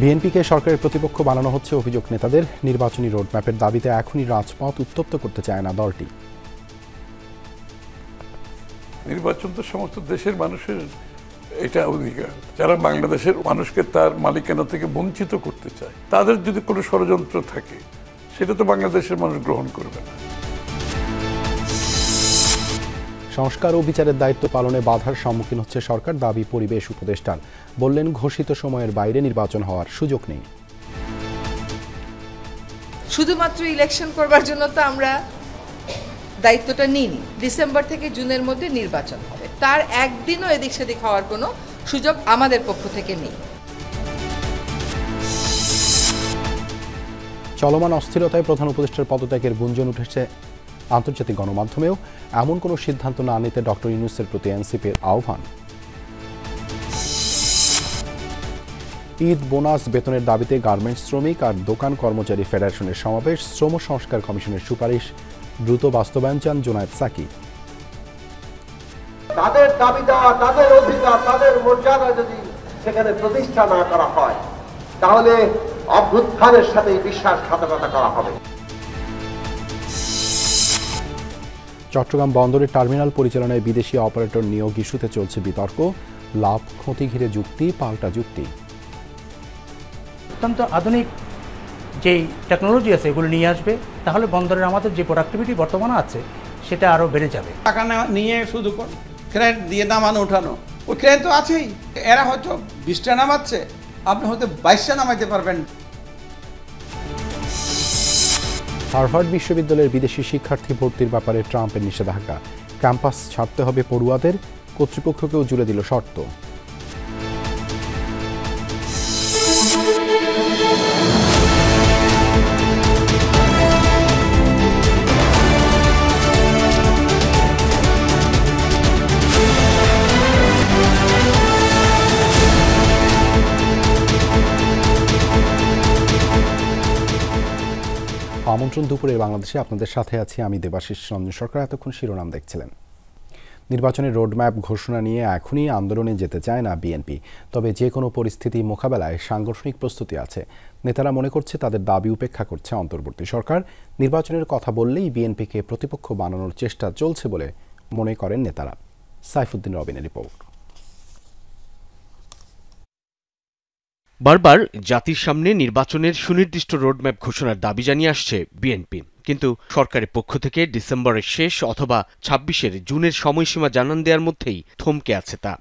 বিএনপিকে সরকারের প্রতিপক্ষ বানানো হচ্ছে অভিযোগ নেতাদের। নির্বাচনী রোডম্যাপের দাবিতে এখনই রাজপথ উত্তপ্ত করতে চায় না দলটি। নির্বাচন তো সমস্ত দেশের মানুষের এটা অধিকার। যারা বাংলাদেশের মানুষকে তার মালিকানা থেকে বঞ্চিত করতে চায়, তাদের যদি কোনো ষড়যন্ত্র থাকে, সেটা তো বাংলাদেশের মানুষ গ্রহণ করবে না। সংস্কার ও বিচারের দায়িত্ব পালনে বাধার সম্মুখীন হচ্ছে সরকার, দাবি পরিবেশ উপদেষ্টার। বললেন, ঘোষিত সময়ের বাইরে নির্বাচন হওয়ার সুযোগ নেই। শুধুমাত্র ইলেকশন করবার জন্য তো আমরা দায়িত্বটা নিইনি। ডিসেম্বর থেকে জুনের মধ্যে নির্বাচন হবে, তার একদিনও এদিক সেদিক হওয়ার কোনো সুযোগ আমাদের পক্ষ থেকে নেই। চলমান অস্থিরতায় প্রধান উপদেষ্টার পদত্যাগের গুঞ্জন উঠেছে আন্তর্জাতিক গণমাধ্যমেও। এমন কোনো সিদ্ধান্ত না নিতে ডক্টর ইউনূসের প্রতি এনসিপির আহ্বান। ঈদ বোনাস বেতনের দাবিতে গার্মেন্টস শ্রমিক আর দোকান কর্মচারী ফেডারেশনের সমাবেশ। শ্রম সংস্কার কমিশনের সুপারিশ দ্রুত বাস্তবায়ন চান জোনায়েদ সাকি। তাদের দাবি দেওয়া, তাদের অধিকার, তাদের মর্যাদা যদি সেখানে প্রতিষ্ঠা না করা হয়, তাহলে অভ্যুত্থানের সাথে বিশ্বাসঘাতকতা করা হবে। চট্টগ্রাম বন্দরের টার্মিনাল পরিচালনায় বিদেশি অপারেটর নিয়োগ ইস্যুতে চলছে বিতর্ক। লাভ ক্ষতি ঘিরে যুক্তি পাল্টা যুক্তি। অত্যন্ত আধুনিক যেই টেকনোলজি আছে এগুলো নিয়ে আসবে, তাহলে বন্দরের আমাদের যে প্রোডাক্টিভিটি বর্তমানে আছে সেটা আরও বেড়ে যাবে। টাকা নিয়ে শুধু ক্রেন দিয়ে নামানো ওঠানো, ওই ক্রেন তো আছেই। এরা হয়তো 20টা নামাচ্ছে, আপনি হয়তো 22টা নামাইতে পারবেন। হার্ভার্ড বিশ্ববিদ্যালয়ের বিদেশি শিক্ষার্থী ভর্তির ব্যাপারে ট্রাম্পের নিষেধাজ্ঞা। ক্যাম্পাস ছাড়তে হবে পড়ুয়াদের, কর্তৃপক্ষকেও জুড়ে দিল শর্ত। আমন্ত্রণ দুপুরে বাংলাদেশে, আপনাদের সাথে আছি আমি দেবাশিস রঞ্জন সরকার। এতক্ষণ শিরোনাম দেখছিলেন। নির্বাচনের রোডম্যাপ ঘোষণা নিয়ে এখনই আন্দোলনে যেতে চায় না বিএনপি, তবে যে কোনো পরিস্থিতি মোকাবেলায় সাংগঠনিক প্রস্তুতি আছে। নেতারা মনে করছে তাদের দাবি উপেক্ষা করছে অন্তর্বর্তী সরকার। নির্বাচনের কথা বললেই বিএনপিকে প্রতিপক্ষ বানানোর চেষ্টা চলছে বলে মনে করেন নেতারা। সাইফুদ্দিন রবিনের রিপোর্ট। বারবার জাতির সামনে নির্বাচনের সুনির্দিষ্ট রোডম্যাপ ঘোষণার দাবি জানিয়ে আসছে বিএনপি, কিন্তু সরকারের পক্ষ থেকে ডিসেম্বরের শেষ অথবা ২৬ জুনের সময়সীমা জানান দেওয়ার মধ্যেই থমকে আছে তা।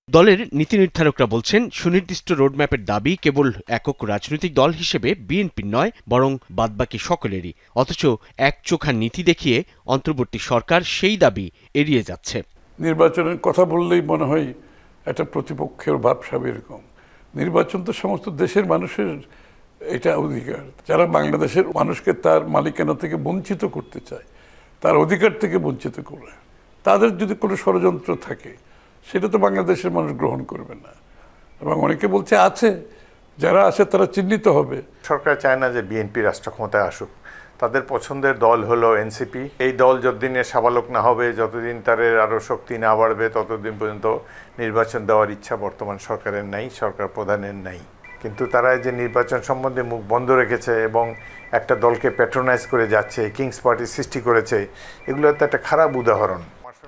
দলের নীতি নির্ধারকরা বলছেন, সুনির্দিষ্ট রোডম্যাপের দাবি কেবল একক রাজনৈতিক দল হিসেবে বিএনপির নয়, বরং বাদবাকি সকলেরই। অথচ একচোখা নীতি দেখিয়ে অন্তর্বর্তী সরকার সেই দাবি এড়িয়ে যাচ্ছে। নির্বাচনের কথা বললেই মনে হয় একটা প্রতিপক্ষের ভাবসাব এরকম। নির্বাচন তো সমস্ত দেশের মানুষের এটা অধিকার। যারা বাংলাদেশের মানুষকে তার মালিকানা থেকে বঞ্চিত করতে চায়, তার অধিকার থেকে বঞ্চিত করে, তাদের যদি কোনো ষড়যন্ত্র থাকে, সেটা তো বাংলাদেশের মানুষ গ্রহণ করবে না। এবং অনেকে বলছে আছে, যারা আছে তারা চিহ্নিত হবে। সরকার চায় না যে বিএনপি রাষ্ট্র ক্ষমতায় আসুক। তাদের পছন্দের দল হলো এনসিপি। এই দল যতদিনে সাবালক না হবে, যতদিন তাদের আরও শক্তি না বাড়বে, ততদিন পর্যন্ত নির্বাচন দেওয়ার ইচ্ছা বর্তমান সরকারের নাই, সরকার প্রধানের নাই। কিন্তু তারা যে নির্বাচন সম্বন্ধে মুখ বন্ধ রেখেছে এবং একটা দলকে প্যাট্রোনাইজ করে যাচ্ছে, কিংস পার্টি সৃষ্টি করেছে, এগুলো তো একটা খারাপ উদাহরণ।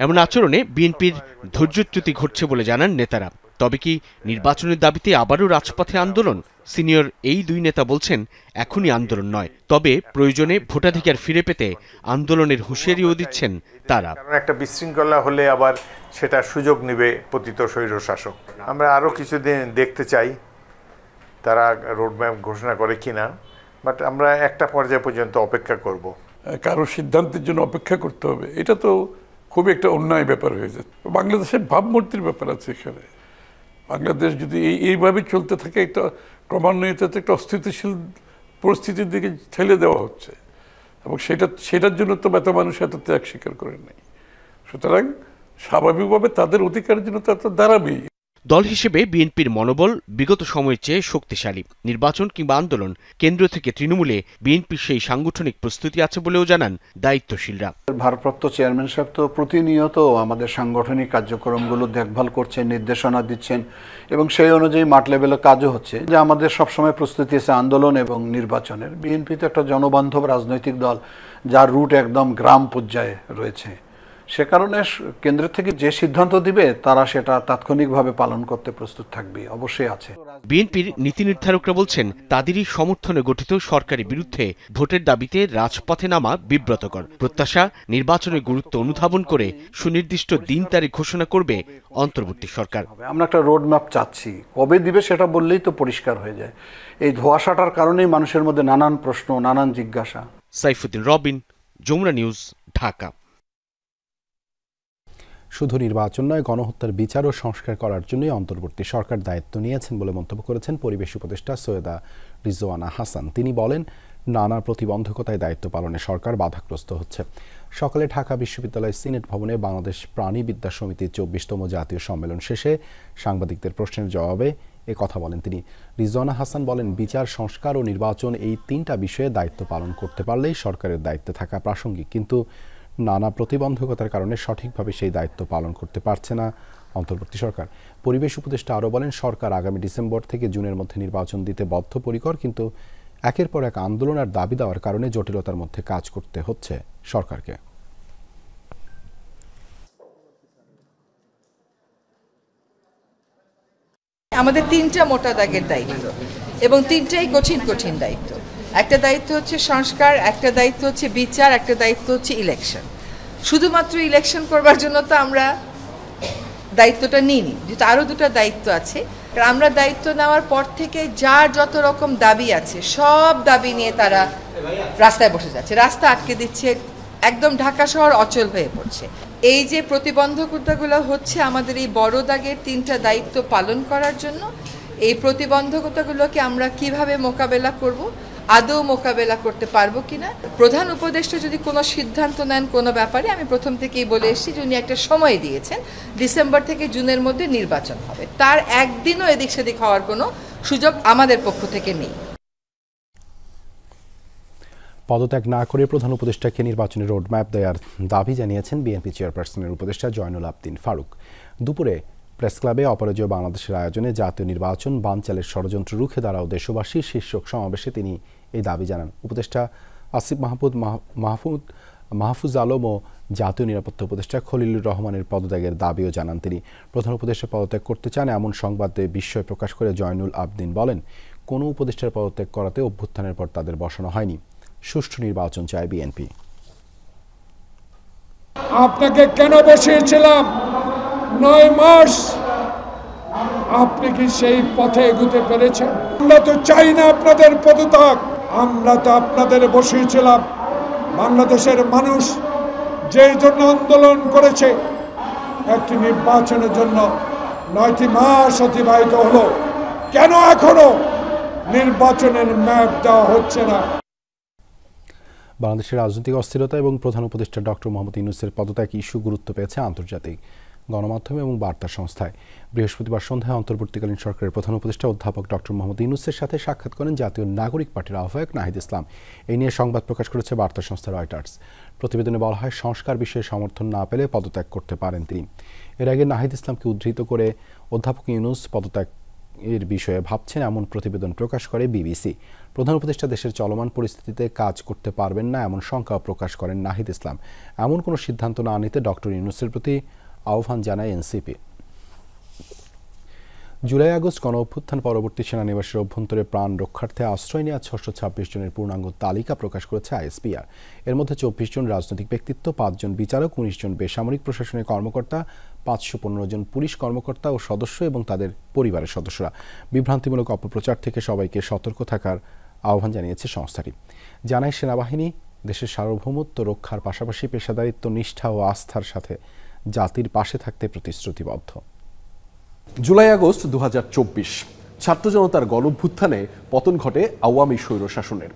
এমন আচরণে বিএনপির ধৈর্যচ্যুতি ঘটছে বলে জানান নেতারা। তবে কি নির্বাচনের দাবিতে আবারও রাজপথে আন্দোলন? সিনিয়র এই দুই নেতা বলছেন, এখনই আন্দোলন নয়, তবে প্রয়োজনে ভোটাধিকার ফিরে পেতে আন্দোলনের হুঁশিয়ারিও দিচ্ছেন তারা। কারণ একটা বিশৃঙ্খলা হলে আবার সেটা সুযোগ নেবে পতিত স্বৈরশাসক। আমরা আরও কিছুদিন দেখতে চাই তারা রোডম্যাপ ঘোষণা করে কিনা, বাট আমরা একটা পর্যায় পর্যন্ত অপেক্ষা করব। কারো সিদ্ধান্তের জন্য অপেক্ষা করতে হবে, এটা তো খুবই একটা অন্যায় ব্যাপার হয়ে যাচ্ছে। বাংলাদেশের ভাবমূর্তির ব্যাপার আছে এখানে। বাংলাদেশ যদি এইভাবে চলতে থাকে, একটা ক্রমান্বয়ে একটা অস্থিতিশীল পরিস্থিতির দিকে ঠেলে দেওয়া হচ্ছে, এবং সেটার জন্য তো এত মানুষ এত ত্যাগ স্বীকার করেন নাই। সুতরাং স্বাভাবিকভাবে তাদের অধিকারের জন্য তো দাঁড়াবেই। দল হিসেবে বিএনপির মনোবল বিগত সময়ের চেয়ে শক্তিশালী। নির্বাচন কিংবা আন্দোলন, কেন্দ্র থেকে তৃণমূলে বিএনপির সেই সাংগঠনিক প্রস্তুতি আছে বলেও জানান দায়িত্বশীলরা। ভারপ্রাপ্ত চেয়ারম্যান সাহেব তো প্রতিনিয়ত আমাদের সাংগঠনিক কার্যক্রমগুলো দেখভাল করছেন, নির্দেশনা দিচ্ছেন এবং সেই অনুযায়ী মাঠ লেভেলে কাজও হচ্ছে। যে আমাদের সবসময় প্রস্তুতি আছে আন্দোলন এবং নির্বাচনের। বিএনপি তো একটা জনবান্ধব রাজনৈতিক দল, যার রুট একদম গ্রাম পর্যায়ে রয়েছে। সে কারণে কেন্দ্র থেকে যে সিদ্ধান্ত দিবে তারা সেটা তাৎক্ষণিকভাবে পালন করতে প্রস্তুত থাকবে, অবশ্যই আছে। বিএনপির নীতি নির্ধারকরা বলছেন, তাদেরই সমর্থনে গঠিত সরকারের বিরুদ্ধে ভোটের দাবিতে রাজপথে নামা বিব্রতকর। প্রত্যাশা, নির্বাচনের গুরুত্ব অনুধাবন করে সুনির্দিষ্ট দিন তারিখ ঘোষণা করবে অন্তর্বর্তী সরকার। আমরা একটা রোড ম্যাপ চাচ্ছি, কবে দিবে সেটা বললেই তো পরিষ্কার হয়ে যায়। এই ধোঁয়াশাটার কারণেই মানুষের মধ্যে নানান প্রশ্ন, নানান জিজ্ঞাসা। সাইফুদ্দিন রবিন, যমুনা নিউজ, ঢাকা। শুধু নির্বাচন নয়, গণহত্যার বিচার ও সংস্কার করার জন্যই অন্তর্বর্তী সরকার দায়িত্ব নিয়েছেন বলে মন্তব্য করেছেন পরিবেশ উপদেষ্টা সৈয়দা রিজওয়ানা হাসান। তিনি বলেন, নানা প্রতিবন্ধকতায় দায়িত্ব পালনে সরকার বাধাগ্রস্ত হচ্ছে। সকালে ঢাকা বিশ্ববিদ্যালয়ের সিনেট ভবনে বাংলাদেশ প্রাণীবিদ্যা সমিতির 24তম জাতীয় সম্মেলন শেষে সাংবাদিকদের প্রশ্নের জবাবে এ কথা বলেন তিনি। রিজওয়ানা হাসান বলেন, বিচার, সংস্কার ও নির্বাচন, এই তিনটা বিষয়ে দায়িত্ব পালন করতে পারলেই সরকারের দায়িত্বে থাকা প্রাসঙ্গিক, কিন্তু নানা প্রতিবন্ধকতার কারণে সঠিকভাবে সেই দায়িত্ব পালন করতে পারছে না অন্তর্বর্তী সরকার। পরিবেশ উপদেষ্টা আরও বলেন, সরকার আগামী ডিসেম্বর থেকে জুনের মধ্যে নির্বাচন দিতে বদ্ধপরিকর, কিন্তু একের পর এক আন্দোলন আর দাবি দেওয়ার কারণে জটিলতার মধ্যে কাজ করতে হচ্ছে সরকারকে। আমাদের তিনটা মোটা দাগের দায়িত্ব এবং তিনটাই কঠিন কঠিন দায়িত্ব। একটা দায়িত্ব হচ্ছে সংস্কার, একটা দায়িত্ব হচ্ছে বিচার, একটা দায়িত্ব হচ্ছে ইলেকশন। শুধুমাত্র ইলেকশন করবার জন্য তো আমরা দায়িত্বটা নিইনি, যেহেতু আরও দুটো দায়িত্ব আছে। আমরা দায়িত্ব নেওয়ার পর থেকে যার যত রকম দাবি আছে সব দাবি নিয়ে তারা রাস্তায় বসে যাচ্ছে, রাস্তা আটকে দিচ্ছে, একদম ঢাকা শহর অচল হয়ে পড়ছে। এই যে প্রতিবন্ধকতাগুলো হচ্ছে আমাদের এই বড় দাগের তিনটা দায়িত্ব পালন করার জন্য, এই প্রতিবন্ধকতাগুলোকে আমরা কিভাবে মোকাবেলা করব, আদৌ মোকাবেলা করতে পারবো কিনা। প্রধান উপদেষ্টা যদি কোনো সিদ্ধান্ত নেন কোনো ব্যাপারে, আমি প্রথম থেকেই বলে এসেছি যে উনি একটা সময় দিয়েছেন, ডিসেম্বর থেকে জুনের মধ্যে নির্বাচন হবে। তার একদিনও এদিক সেদিক হওয়ার কোনো সুযোগ আমাদের পক্ষ থেকে নেই। পদত্যাগ না করে প্রধান উপদেষ্টাকে নির্বাচনের রোডম্যাপ দেওয়ার দাবি জানিয়েছেন বিএনপি চেয়ারপারসনের উপদেষ্টা জয়নুল আবদিন ফারুক। দুপুরে প্রেস ক্লাবে অপরাজেয় বাংলাদেশের আয়োজনে জাতীয় নির্বাচন বানচালের ষড়যন্ত্র রুখে দাঁড়াও দেশবাসী শীর্ষক সমাবেশে তিনি এই দাবি জানান। উপদেষ্টা আসিফ মাহফুজ আলম ও জাতীয় নিরাপত্তা উপদেষ্টা খলিলুর রহমানের পদত্যাগের দাবিও জানান তিনি। প্রধান উপদেষ্টা পদত্যাগ করতে চান এমন সংবাদে বিস্ময় প্রকাশ করে জয়নুল আবদিন বলেন, কোনো উপদেষ্টার পদত্যাগ করাতে অভ্যুত্থানের পর তাদের বসানো হয়নি। সুষ্ঠু নির্বাচন চায় বিএনপি। আপনাকে কেন বসিয়েছিলাম 9 মাস, আপনি কি সেই পথে এগোতে পেরেছেন? আমরা তো চাই না আপনাদের পদত্যাগ, আমরা তো আপনাদের বসিয়েছিলাম। বাংলাদেশের মানুষ যেই জন্য আন্দোলন করেছে, একটি নির্বাচনের জন্য 9টি মাস অতিবাহিত হলো, কেন এখনো নির্বাচনের ম্যাপ দেওয়া হচ্ছে না? বাংলাদেশের রাজনৈতিক অস্থিরতা এবং প্রধান উপদেষ্টা ডক্টর মোহাম্মদ ইউনূসের পদত্যাগ ইস্যু গুরুত্ব পেয়েছে আন্তর্জাতিক গণমাধ্যমে এবং বার্তা সংস্থায়। বৃহস্পতিবার সন্ধ্যায় অন্তর্বর্তীকালীন সরকারের প্রধান উপদেষ্টা অধ্যাপক ডক্টর মোহাম্মদ ইউনূসের সাথে সাক্ষাৎ করেন জাতীয় নাগরিক পার্টির আহ্বায়ক নাহিদ ইসলাম। এই নিয়ে সংবাদ প্রকাশ করেছে বার্তা সংস্থা রয়টার্স। প্রতিবেদনে বলা হয়, সংস্কার বিষয়ে সমর্থন না পেলে পদত্যাগ করতে পারেন তিনি। এর আগে নাহিদ ইসলামকে উদ্ধৃত করে অধ্যাপক ইউনূস পদত্যাগ এর বিষয়ে ভাবছেন এমন প্রতিবেদন প্রকাশ করে বিবিসি। প্রধান উপদেষ্টা দেশের চলমান পরিস্থিতিতে কাজ করতে পারবেন না এমন শঙ্কা প্রকাশ করেন নাহিদ ইসলাম। এমন কোনো সিদ্ধান্ত না নিতে ডক্টর ইউনূসের প্রতি আহ্বান জানায় এনসিপি। জুলাই আগস্ট গণ অভ্যুত্থান পরবর্তী সেনানিবাসের অভ্যন্তরে প্রাণ রক্ষার্থে আশ্রয় নেওয়া 626 জনের পূর্ণাঙ্গ তালিকা প্রকাশ করেছে আইএসপিআর। এর মধ্যে 24 জন রাজনৈতিক ব্যক্তিত্ব, 5 জন বিচারক, 19 জন বেসামরিক প্রশাসনের কর্মকর্তা, 515 জন পুলিশ কর্মকর্তা ও সদস্য এবং তাদের পরিবারের সদস্যরা। বিভ্রান্তিমূলক অপপ্রচার থেকে সবাইকে সতর্ক থাকার আহ্বান জানিয়েছে সংস্থাটি। জানায়, সেনাবাহিনী দেশের সার্বভৌমত্ব রক্ষার পাশাপাশি পেশাদারিত্ব, নিষ্ঠা ও আস্থার সাথে জাতির পাশে থাকতে প্রতিশ্রুতিবদ্ধ। জুলাই আগস্ট 2024 ছাত্র জনতার গণঅভ্যুত্থানে পতন ঘটে আওয়ামী স্বৈরশাসনের।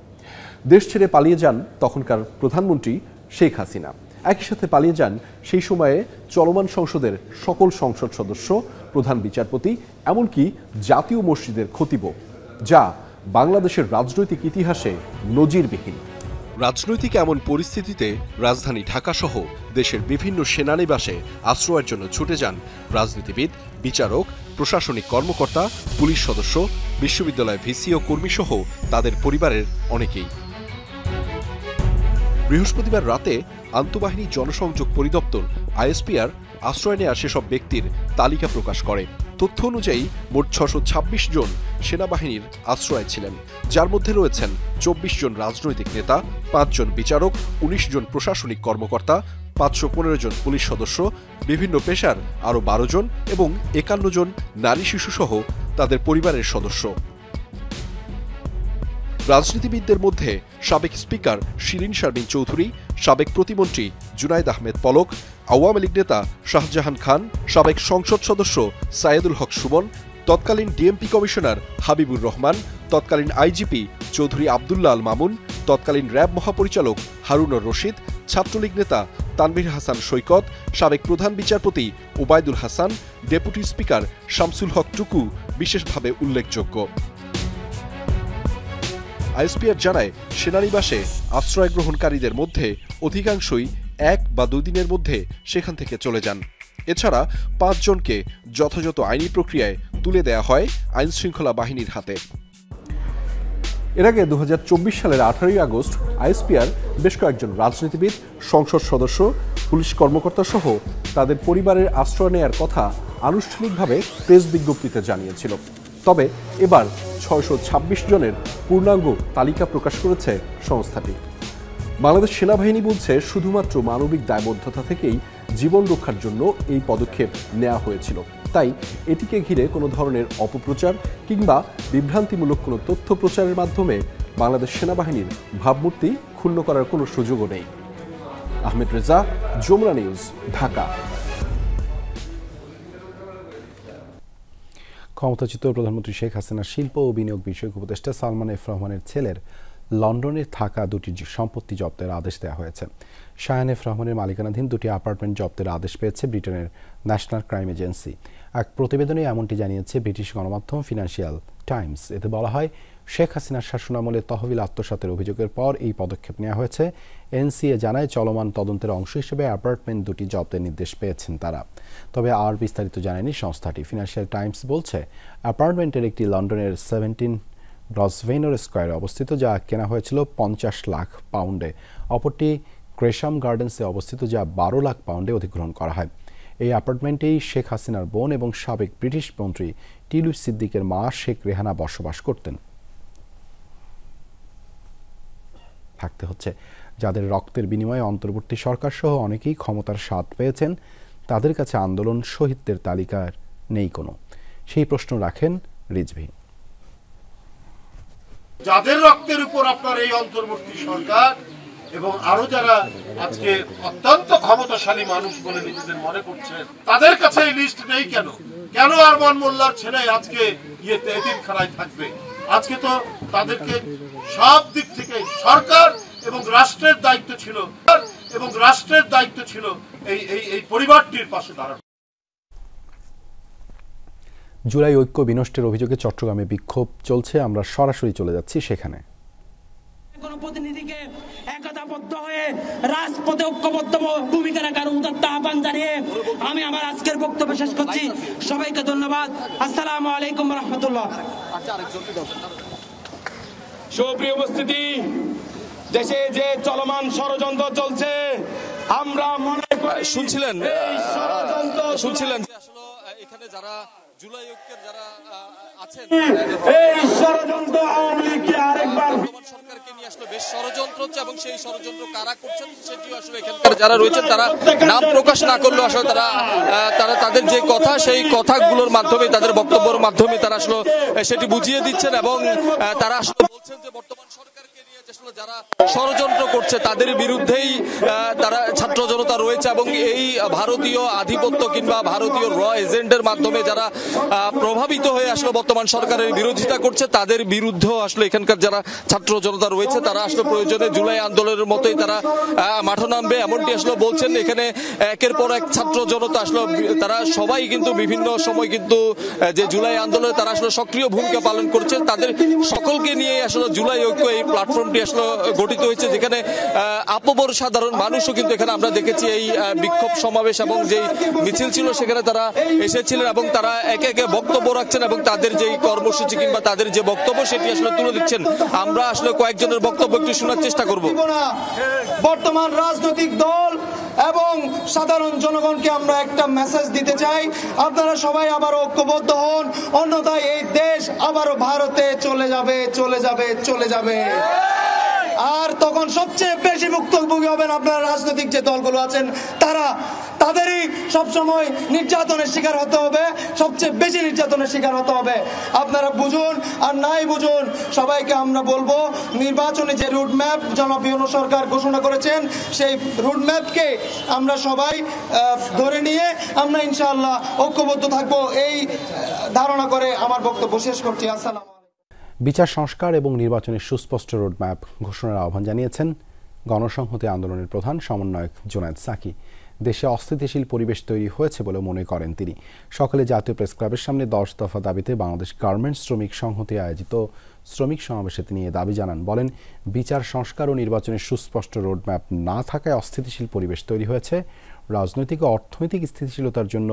দেশ ছেড়ে পালিয়ে যান তখনকার প্রধানমন্ত্রী শেখ হাসিনা। একই সাথে পালিয়ে যান সেই সময়ে চলমান সংসদের সকল সংসদ সদস্য, প্রধান বিচারপতি, এমনকি জাতীয় মসজিদের খতিব, যা বাংলাদেশের রাজনৈতিক ইতিহাসে নজিরবিহীন। রাজনৈতিক এমন পরিস্থিতিতে রাজধানী ঢাকাসহ দেশের বিভিন্ন সেনানিবাসে আশ্রয়ের জন্য ছুটে যান রাজনীতিবিদ, বিচারক, প্রশাসনিক কর্মকর্তা, পুলিশ সদস্য, বিশ্ববিদ্যালয় ভিসি ও কর্মীসহ তাদের পরিবারের অনেকেই। বৃহস্পতিবার রাতে আন্তঃবাহিনী জনসংযোগ পরিদপ্তর আইএসপিআর আশ্রয় নেয়া সেসব ব্যক্তির তালিকা প্রকাশ করে। তথ্য অনুযায়ী মোট 626 জন সেনাবাহিনীর আশ্রয়ে ছিলেন, যার মধ্যে রয়েছেন 24 জন রাজনৈতিক নেতা, 5 জন বিচারক, 19 জন প্রশাসনিক কর্মকর্তা, 515 জন পুলিশ সদস্য, বিভিন্ন পেশার আরও 12 জন এবং 51 জন নারী শিশুসহ তাদের পরিবারের সদস্য। রাজনীতিবিদদের মধ্যে সাবেক স্পিকার শিরিন শারমিন চৌধুরী, সাবেক প্রতিমন্ত্রী জুনাইদ আহমেদ পলক, আওয়ামী লীগ নেতা শাহজাহান খান, সাবেক সংসদ সদস্য সায়েদুল হক সুমন, তৎকালীন ডিএমপি কমিশনার হাবিবুর রহমান, তৎকালীন আইজিপি চৌধুরী আবদুল্লাহ আল মামুন, তৎকালীন র্যাব মহাপরিচালক হারুনুর রশিদ, ছাত্রলীগ নেতা তানভীর হাসান সৈকত, সাবেক প্রধান বিচারপতি ওবায়দুল হাসান, ডেপুটি স্পিকার শামসুল হক টুকু বিশেষভাবে উল্লেখযোগ্য। আইএসপিআর জানায়, সেনানিবাসে আশ্রয় গ্রহণকারীদের মধ্যে অধিকাংশই 1 বা 2 দিনের মধ্যে সেখান থেকে চলে যান। এছাড়া 5 জনকে যথাযথ আইনি প্রক্রিয়ায় তুলে দেয়া হয় আইনশৃঙ্খলা বাহিনীর হাতে। এর আগে 2024 সালের 18 আগস্ট আইএসপিআর বেশ কয়েকজন রাজনীতিবিদ, সংসদ সদস্য, পুলিশ কর্মকর্তা সহ তাদের পরিবারের আশ্রয় নেয়ার কথা আনুষ্ঠানিকভাবে প্রেস বিজ্ঞপ্তিতে জানিয়েছিল। তবে এবার 626 জনের পূর্ণাঙ্গ তালিকা প্রকাশ করেছে সংস্থাটি। বাংলাদেশ সেনাবাহিনী বলছে, শুধুমাত্র মানবিক দায়বদ্ধতা থেকেই জীবন রক্ষার জন্য এই পদক্ষেপ নেওয়া হয়েছিল। তাই এটিকে ঘিরে কোনো ধরনের অপপ্রচার কিংবা বিভ্রান্তিমূলক কোনো তথ্য প্রচারের মাধ্যমে বাংলাদেশ সেনাবাহিনীর ভাবমূর্তি ক্ষুণ্ণ করার কোনো সুযোগও নেই। আহমেদ রেজা, যমুনা নিউজ, ঢাকা। ক্ষমতাচ্যুত প্রধানমন্ত্রী শেখ হাসিনার শিল্প ও বিনিয়োগ বিষয়ক উপদেষ্টা সালমান এফ রহমানের ছেলের লন্ডনে থাকা 2টি সম্পত্তি জব্দের আদেশ দেওয়া হয়েছে। শায়ান এফ রহমানের মালিকানাধীন 2টি অ্যাপার্টমেন্ট জব্দের আদেশ পেয়েছে ব্রিটেনের ন্যাশনাল ক্রাইম এজেন্সি। এক প্রতিবেদনে এমনটি জানিয়েছে ব্রিটিশ গণমাধ্যম ফিনান্সিয়াল টাইমস। এতে বলা হয়, শেখ হাসিনার শাসনামলে তহবিল আত্মসাতের অভিযোগের পর এই পদক্ষেপ নেওয়া হয়েছে। এনসিএ জানায়, চলমান তদন্তের অংশ হিসেবে অ্যাপার্টমেন্ট 2টি জব্দের নির্দেশ পেয়েছেন তারা। তবে আর বিস্তারিত জানায়নি সংস্থাটি। ফিনান্সিয়াল টাইমস বলছে, অ্যাপার্টমেন্টের একটি লন্ডনের 17 গ্রসভেনর স্কোয়ারে অবস্থিত, যা কেনা হয়েছিল 50 লাখ পাউন্ডে। অপরটি গ্রেশাম গার্ডেন্সে অবস্থিত, যা 12 লাখ পাউন্ডে অধিগ্রহণ করা হয়। এই অ্যাপার্টমেন্টেই শেখ হাসিনার বোন এবং সাবেক ব্রিটিশ মন্ত্রী টিলু সিদ্দিকের মা শেখ রেহানা বসবাস করতেন। থাকতে হচ্ছে যাদের রক্তের বিনিময়ে অন্তর্বর্তী সরকার সহ অনেকেই ক্ষমতার স্বাদ পেয়েছেন, তাদের কাছে আন্দোলন শহীদদের তালিকার নেই কোনো। সেই প্রশ্ন রাখেন রিজভী। যাদের রক্তের উপর আপনার এই অন্তর্বর্তী সরকার এবং আরো যারা আজকে অত্যন্ত ক্ষমতাশালী মানুষ বলে নিজেদের মনে করছেন, তাদের কাছে এই লিস্ট নেই কেন? কেন আরমান মোল্লার ছেলে আজকে এতিমখানায় থাকবে? আজকে তো তাদেরকে সব দিক থেকে সরকার এবং রাষ্ট্রের দায়িত্ব ছিল এই পরিবারটির পাশে দাঁড়ানো। জুলাই ঐক্য বিনষ্টের অভিযোগে চট্টগ্রামে বিক্ষোভ চলছে। আমরা সরাসরি চলে যাচ্ছি সেখানে। প্রতিনিধিকে একতাবদ্ধ হয়ে রাজপথে ঐক্যবদ্ধ ভূমিকা রাখার উদাত্ত আহ্বান জানিয়ে আমি আমার আজকের বক্তব্য শেষ করছি। সবাইকে ধন্যবাদ। আসসালামু আলাইকুম রহমতুল্লাহ। সুপ্রিয় উপস্থিতি, দেশে যে চলমান ষড়যন্ত্র চলছে, আমরা মনে শুনছিলেন এখানে যারা জুলাই ঐক্যের যারা আছেন, এই ষড়যন্ত্র আওয়ামী লীগকে আরেকবার সরকারকে নিয়ে আসলে বেশ ষড়যন্ত্র হচ্ছে এবং সেই ষড়যন্ত্র কারা করছেন সেটিও আসলে এখানকার যারা রয়েছেন তারা নাম প্রকাশ না করলেও আসলে তারা তাদের যে কথা, সেই কথাগুলোর মাধ্যমে, তাদের বক্তব্যের মাধ্যমে তারা আসলে সেটি বুঝিয়ে দিচ্ছেন এবং তারা আসলে বলছেন যে বর্তমান সরকারকে নিয়ে যে আসলে যারা ষড়যন্ত্র করছে তাদের বিরুদ্ধেই তারা ছাত্র জনতা রয়েছে এবং এই ভারতীয় আধিপত্য কিংবা ভারতীয় র এজেন্টের মাধ্যমে যারা প্রভাবিত হয়ে আসলে বর্তমান সরকারের বিরোধিতা করছে তাদের বিরুদ্ধেও আসলে এখানকার যারা ছাত্র জনতা রয়েছে তারা আসলে প্রয়োজনে জুলাই আন্দোলনের মতোই তারা মাঠে নামবে এমনটি আসলে বলছেন। এখানে একের পর এক ছাত্র জনতা আসলে তারা সবাই কিন্তু বিভিন্ন সময় কিন্তু যে জুলাই আন্দোলনে তারা আসলে সক্রিয় ভূমিকা পালন করছে। তাদের সকলকে নিয়ে আসলে জুলাই ঐক্য এই প্ল্যাটফর্মটি আসলে গঠিত হয়েছে, যেখানে আপবর সাধারণ মানুষও কিন্তু এখানে আমরা দেখেছি এই বিক্ষোভ সমাবেশ এবং যেই মিছিল ছিল সেখানে তারা এসেছিলেন এবং তারা একে একে বক্তব্য রাখছেন এবং তাদের যেই কর্মসূচি কিংবা তাদের যে বক্তব্য সেটি আসলে তুলে দিচ্ছেন। আমরা আসলে কয়েকজনের বক্তব্য একটু শোনার চেষ্টা করব। বর্তমান রাজনৈতিক দল এবং সাধারণ জনগণকে আমরা একটা মেসেজ দিতে চাই, আপনারা সবাই আবার ঐক্যবদ্ধ হন, অন্যথায় এই দেশ আবারও ভারতে চলে যাবে চলে যাবে চলে যাবে। আর তখন সবচেয়ে বেশি ভুক্তভোগী হবেন আপনারা রাজনৈতিক যে দলগুলো আছেন, তাদেরই সবসময় নির্যাতনের শিকার হতে হবে, সবচেয়ে বেশি নির্যাতনের শিকার হতে হবে। আপনারা বুঝুন আর নাই বুঝুন, সবাইকে আমরা বলবো নির্বাচনে যে রুটম্যাপ জনপ্রিয় সরকার ঘোষণা করেছেন সেই রুটম্যাপকে আমরা সবাই ধরে নিয়ে আমরা ইনশাআল্লাহ ঐক্যবদ্ধ থাকবো, এই ধারণা করে আমার বক্তব্য শেষ করছি। আসসালাম। বিচার সংস্কার এবং নির্বাচনের সুস্পষ্ট রোডম্যাপ ঘোষণার আহ্বান জানিয়েছেন গণসংহতি আন্দোলনের প্রধান সমন্বয়ক জুনায়েদ সাকি। দেশে অস্থিতিশীল পরিবেশ তৈরি হয়েছে বলে মনে করেন তিনি। সকালে জাতীয় প্রেস ক্লাবের সামনে 10 দফা দাবিতে বাংলাদেশ গার্মেন্টস শ্রমিক সংহতি আয়োজিত শ্রমিক সমাবেশে তিনি এ দাবি জানান। বলেন, বিচার সংস্কার ও নির্বাচনের সুস্পষ্ট রোডম্যাপ না থাকায় অস্থিতিশীল পরিবেশ তৈরি হয়েছে। রাজনৈতিক ও অর্থনৈতিক স্থিতিশীলতার জন্য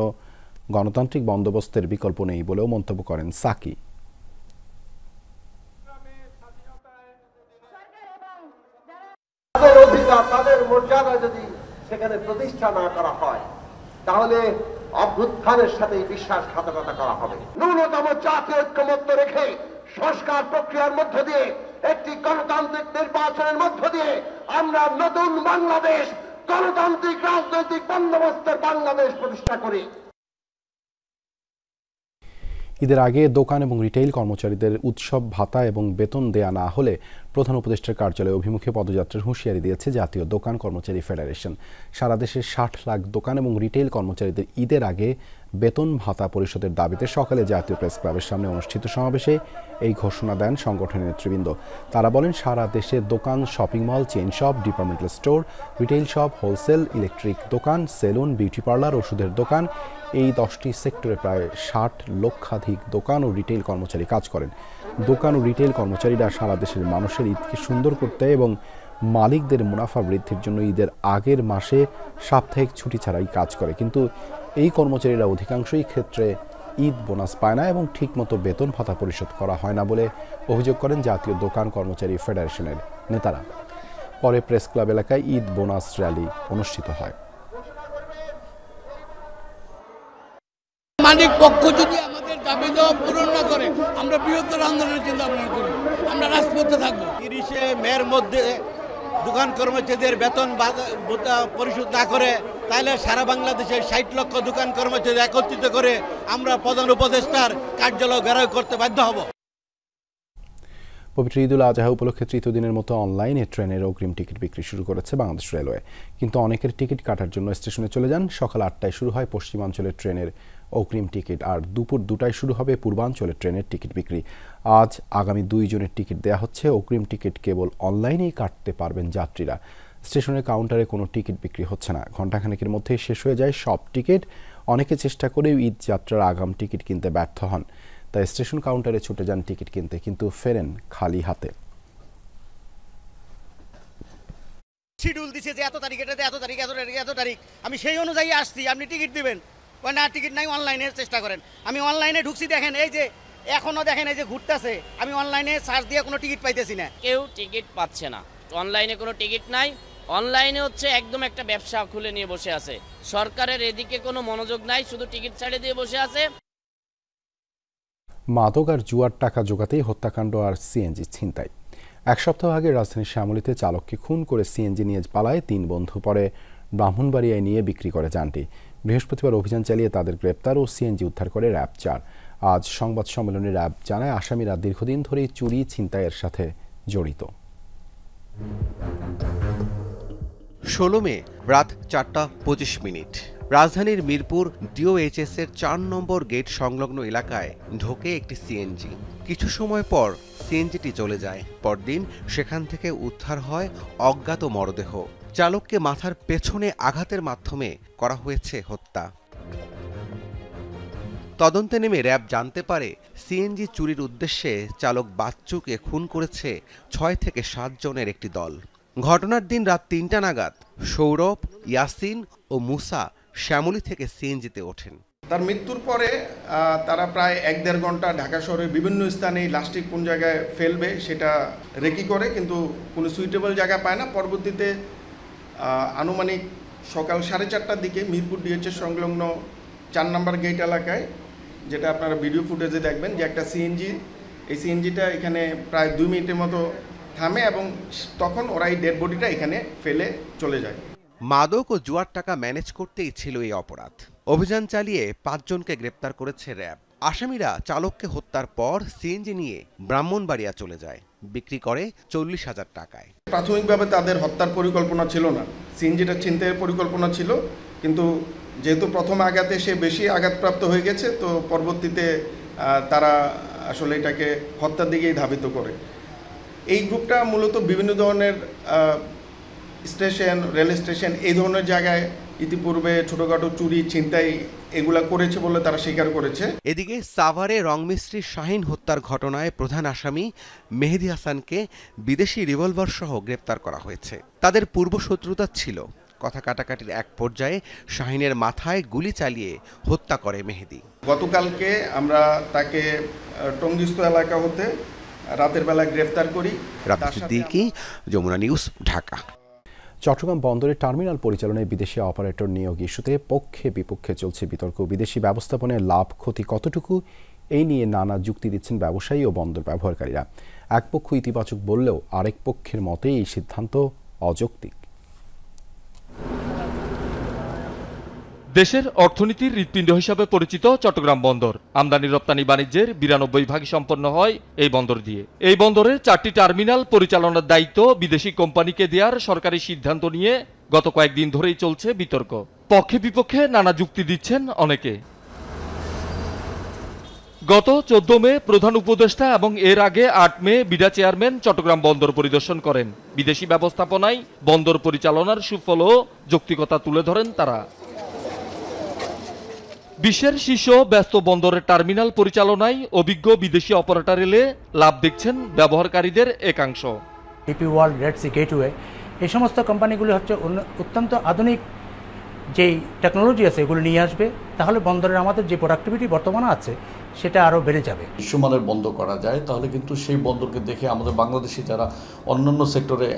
গণতান্ত্রিক বন্দোবস্তের বিকল্প নেই বলেও মন্তব্য করেন সাকি। তাদের অধিকার, তাদের মর্যাদা যদি সেখানে প্রতিষ্ঠা না করা হয় তাহলে অভ্যুত্থানের সাথে বিশ্বাসঘাতকতা করা হবে। ন্যূনতম জাতীয় ঐক্যমত্য রেখে সংস্কার প্রক্রিয়ার মধ্য দিয়ে একটি গণতান্ত্রিক নির্বাচনের মধ্য দিয়ে আমরা নতুন বাংলাদেশ, গণতান্ত্রিক রাজনৈতিক বন্দোবস্তের বাংলাদেশ প্রতিষ্ঠা করি। ঈদের আগে দোকান এবং রিটেইল কর্মচারীদের উৎসব ভাতা এবং বেতন দেয়া না হলে প্রধান উপদেষ্টার কার্যালয় অভিমুখে পদযাত্রার হুঁশিয়ারি দিয়েছে জাতীয় দোকান কর্মচারী ফেডারেশন। সারা দেশের 60 লাখ দোকান এবং রিটেইল কর্মচারীদের ঈদের আগে বেতন ভাতা পরিশোধের দাবিতে সকালে জাতীয় প্রেস ক্লাবের সামনে অনুষ্ঠিত সমাবেশে এই ঘোষণা দেন সংগঠনের নেতৃবৃন্দ। তারা বলেন, সারা দেশে দোকান, shopping mall, chain shop, departmental store, retail shop, wholesale, electric দোকান, সেলুন, বিউটি পার্লার, ওষুধের দোকান, এই 10টি সেক্টরে প্রায় 60 লক্ষাধিক দোকান ও রিটেইল কর্মচারী কাজ করেন। দোকান ও রিটেইল কর্মচারীরা সারা দেশের মানুষের ঈদকে সুন্দর করতে এবং মালিকদের মুনাফা বৃদ্ধির জন্য ঈদের আগের মাসে সাপ্তাহিক ছুটি ছাড়াই কাজ করে। কিন্তু এই কর্মচারীরা অধিকাংশই ক্ষেত্রে ঈদ বোনাস পায় না এবং ঠিকমতো বেতন ভাতা পরিশোধ করা হয় না বলে অভিযোগ করেন জাতীয় দোকান কর্মচারী ফেডারেশনের নেতারা। পরে প্রেস ক্লাব এলাকায় ঈদ বোনাস র্যালি অনুষ্ঠিত হয়। মালিক পক্ষ যদি আমাদের দাবি দেওয়া পূরণ না করে আমরা বৃহত্তর আন্দোলনের চিন্তা ভাবনা করব, আমরা রাজপথে থাকবো। 30শে মের মধ্যে দোকান কর্মচারীদের বেতন পরিশোধ না করে তাহলে সারা বাংলাদেশের 60 লক্ষ দোকান কর্মচারী একত্রিত করে আমরা প্রধান উপদেষ্টার কার্যালয় ঘেরাও করতে বাধ্য হব। পবিত্র ঈদুল আজহা উপলক্ষে তৃতীয় দিনের মতো অনলাইনে ট্রেনের অগ্রিম টিকিট বিক্রি শুরু করেছে বাংলাদেশ রেলওয়ে। কিন্তু অনেকের টিকিট কাটার জন্য স্টেশনে চলে যান। সকাল 8টায় শুরু হয় পশ্চিমাঞ্চলের ট্রেনের অগ্রিম টিকিট, আর দুপুর 2টায় শুরু হবে পূর্বাঞ্চলের ট্রেনের টিকিট বিক্রি। আজ আগামী 2 জনের টিকিট দেওয়া হচ্ছে। অগ্রিম টিকিট কেবল অনলাইনেই কাটতে পারবেন যাত্রীরা। স্টেশনের কাউন্টারে কোনো টিকিট বিক্রি হচ্ছে না। ঘণ্টাখানেকের মধ্যে শেষ হয়ে যায় সব টিকিট। অনেকে চেষ্টা করেও ঈদ যাত্রার আগাম টিকিট কিনতে ব্যর্থ হন, তাই স্টেশন কাউন্টারে ছুটে যান টিকিট কিনতে, কিন্তু ফেরেন খালি হাতে। শিডিউল দিছে যে এত তারিখ, এটাতে এত তারিখ, এত তারিখ, এত তারিখ, আমি সেই অনুযায়ী আসছি, আপনি টিকিট দিবেন না? টিকিট নাই, অনলাইনে চেষ্টা করেন। আমি অনলাইনে ঢুকছি, দেখেন এই যে এখনো দেখেন এই যে ঘুরতেছে, আমি অনলাইনে সার্চ দিয়ে কোনো টিকিট পাইতেছি না। কেউ টিকিট পাচ্ছে না, অনলাইনে কোনো টিকিট নাই। অনলাইনে হচ্ছে একদম একটা ব্যবসা খুলে নিয়ে বসে আছে। সরকারের এদিকে কোনো মনোযোগ নাই, শুধু টিকিট ছাড়ে দিয়ে বসে আছে। মাদক আর জুয়ার টাকা জোগাতেই হত্যাকাণ্ড আর সিএনজি ছিনতাই। এক সপ্তাহ আগে রাজধানীর শ্যামলীতে চালককে খুন করে সিএনজি নিয়ে পালায় 3 বন্ধু, পরে ব্রাহ্মণবাড়িয়ায় নিয়ে বিক্রি করে যানটি। বৃহস্পতিবার অভিযান চালিয়ে তাদের গ্রেপ্তার ও সিএনজি উদ্ধার করে র্যাব 4। আজ সংবাদ সম্মেলনে র্যাব জানায়, আসামিরা দীর্ঘদিন ধরেই চুরি ছিনতাইয়ের সাথে জড়িত। 16 মে রাত 4:25 রাজধানীর মিরপুর ডিওএইচএস এর 4 নম্বর গেট সংলগ্ন এলাকায় ঢোকে একটি সিএনজি। কিছু সময় পর সিএনজিটি চলে যায়। পরদিন সেখান থেকে উদ্ধার হয় অজ্ঞাত মরদেহ। চালককে মাথার পেছনে আঘাতের মাধ্যমে করা হয়েছে হত্যা। তদন্তে নেমে র্যাব জানতে পারে সিএনজি চুরির উদ্দেশ্যে চালক বাচ্চুকে খুন করেছে 6 থেকে 7 জনের একটি দল। ঘটনার দিন রাত 3টা নাগাদ সৌরভ, ইয়াসিন ও মুসা শ্যামলী থেকে সিএনজিতে ওঠেন। তার মৃত্যুর পরে তারা প্রায় 1-1.5 ঘন্টা ঢাকা শহরের বিভিন্ন স্থানে লাশটি কোন জায়গায় ফেলবে সেটা রেকি করে, কিন্তু কোনো সুইটেবল জায়গা পায় না। পরবর্তীতে আনুমানিক সকাল 4:30টার দিকে মিরপুর ডিএইচএস সংলগ্ন 4 নম্বর গেট এলাকায়, যেটা আপনারা ভিডিও ফুটেজে দেখবেন, যে একটা সিএনজি, এই সিএনজিটা এখানে প্রায় 2 মিনিটের মতো থামে এবং তখন ওরা এই ডেড বডিটা এখানে ফেলে চলে যায়। মাদক ও জুয়ার টাকা ম্যানেজ করতেই ছিল এই অপরাধ। অভিযান চালিয়ে 5 জনকে গ্রেপ্তার করেছে র্যাব। আসামিরা চালককে হত্যার পর সিএনজি নিয়ে ব্রাহ্মণবাড়িয়া চলে যায়, বিক্রি করে 40,000 টাকায়। প্রাথমিকভাবে তাদের হত্যার পরিকল্পনা ছিল না, সিএনজিটা ছিনতাইয়ের পরিকল্পনা ছিল, কিন্তু যেহেতু প্রথম আঘাতে সে বেশি আঘাতপ্রাপ্ত হয়ে গেছে, তো পরবর্তীতে তারা আসলে এটাকে হত্যার দিকেই ধাবিত করে। এই গ্রুপটা মূলত বিভিন্ন ধরনের স্টেশন, রেল স্টেশন, এই ধরনের জায়গায় ইতিপূর্বে ছোটখাটো চুরি, ছিনতাই এগুলা করেছে বলে তারা স্বীকার করেছে। এদিকে সাভারে রংমিস্ত্রি শাহিন হত্যার ঘটনায় প্রধান আসামি মেহেদি হাসানকে বিদেশি রিভলভার সহ গ্রেপ্তার করা হয়েছে। তাদের পূর্বশত্রুতা ছিল। কথা কাটাকাটির এক পর্যায়ে শাহিনের মাথায় গুলি চালিয়ে হত্যা করে মেহেদি। গতকালকে আমরা তাকে টঙ্গিস্থ এলাকা হতে রাতের বেলা গ্রেফতার করি। রাব্বি সিদ্দিকী, যমুনা নিউজ, ঢাকা। চট্টগ্রাম বন্দরের টার্মিনাল পরিচালনায় বিদেশি অপারেটর নিয়োগ ইস্যুতে পক্ষে বিপক্ষে চলছে বিতর্ক। বিদেশি ব্যবস্থাপনায় লাভ ক্ষতি কতটুকু, এই নিয়ে নানা যুক্তি দিচ্ছেন ব্যবসায়ী ও বন্দর ব্যবহারকারীরা। এক পক্ষ ইতিবাচক বললেও আরেক পক্ষের মতে এই সিদ্ধান্ত অযৌক্তিক। দেশের অর্থনীতির হৃৎপিণ্ড হিসাবে পরিচিত চট্টগ্রাম বন্দর আমদানি রপ্তানি বাণিজ্যের 92% সম্পন্ন হয় এই বন্দর দিয়ে। এই বন্দরের 4টি টার্মিনাল পরিচালনার দায়িত্ব বিদেশি কোম্পানিকে দেওয়ার সরকারি সিদ্ধান্ত নিয়ে গত কয়েকদিন ধরেই চলছে বিতর্ক। পক্ষে বিপক্ষে নানা যুক্তি দিচ্ছেন অনেকে। গত 14 মে প্রধান উপদেষ্টা এবং এর আগে 8 মে বিডা চেয়ারম্যান চট্টগ্রাম বন্দর পরিদর্শন করেন। বিদেশি ব্যবস্থাপনায় বন্দর পরিচালনার সুফল ও যৌক্তিকতা তুলে ধরেন তারা। বিশ্বের শীর্ষ ব্যস্ত বন্দরের টার্মিনাল পরিচালনায় অভিজ্ঞ বিদেশি অপারেটর এলে লাভ দেখছেন ব্যবহারকারীদের একাংশ। DP World, Red Sea Gateway, এই সমস্ত কোম্পানিগুলি হচ্ছে অত্যন্ত আধুনিক যেই টেকনোলজি আছে এগুলো নিয়ে আসবে, তাহলে বন্দরের আমাদের যে প্রোডাক্টিভিটি বর্তমানে আছে সেটা আরও বেড়ে যাবে। বিশ্বমানের বন্দর করা যায়, তাহলে কিন্তু সেই বন্দরকে দেখে আমাদের বাংলাদেশি যারা অন্যান্য সেক্টরে